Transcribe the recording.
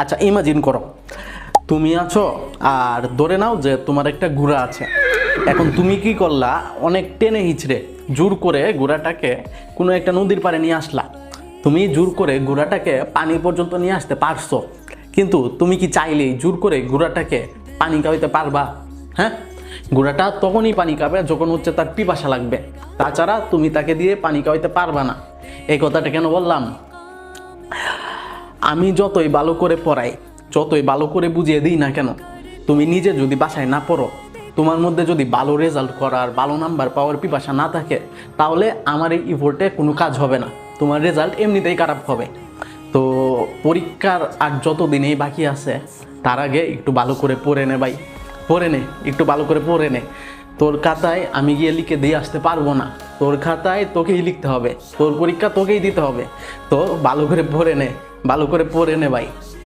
আচ্ছা ইমাজিন করো তুমি আছো আর ধরে নাও যে তোমার একটা ঘোড়া আছে। এখন তুমি কি করলা, অনেক টেনে হিচড়ে জোর করে ঘোড়াটাকে কোনো একটা নদীর পাড়ে নিয়ে আসলা। তুমি জোর করে ঘোড়াটাকে পানি পর্যন্ত নিয়ে আসতে পারছো, কিন্তু তুমি কি চাইলেই জোর করে ঘোড়াটাকে পানি খাওয়াইতে পারবা? হ্যাঁ, ঘোড়াটা তখনই পানি খাবে যখন হচ্ছে তার পিপাসা লাগবে, তাছাড়া তুমি তাকে দিয়ে পানি খাওয়াইতে পারবা না। এই কথাটা কেন বললাম? আমি যতই ভালো করে পড়াই, যতই ভালো করে বুঝিয়ে দিই না কেন, তুমি নিজে যদি বাসায় না পড়ো, তোমার মধ্যে যদি ভালো রেজাল্ট করার, ভালো নাম্বার পাওয়ার পিপাসা না থাকে, তাহলে আমার এই ইফোর্টে কোনো কাজ হবে না, তোমার রেজাল্ট এমনিতেই খারাপ হবে। তো পরীক্ষার আর যত দিনেই বাকি আছে, তার আগে একটু ভালো করে পড়ে নে ভাই, পড়ে নে, একটু ভালো করে পড়ে নে। তোর খাতায় আমি গিয়ে লিখে দিয়ে আসতে পারবো না, তোর খাতায় তোকেই লিখতে হবে, তোর পরীক্ষা তোকেই দিতে হবে। তো ভালো করে পড়ে নে, ভালো করে পড়ে নে ভাই।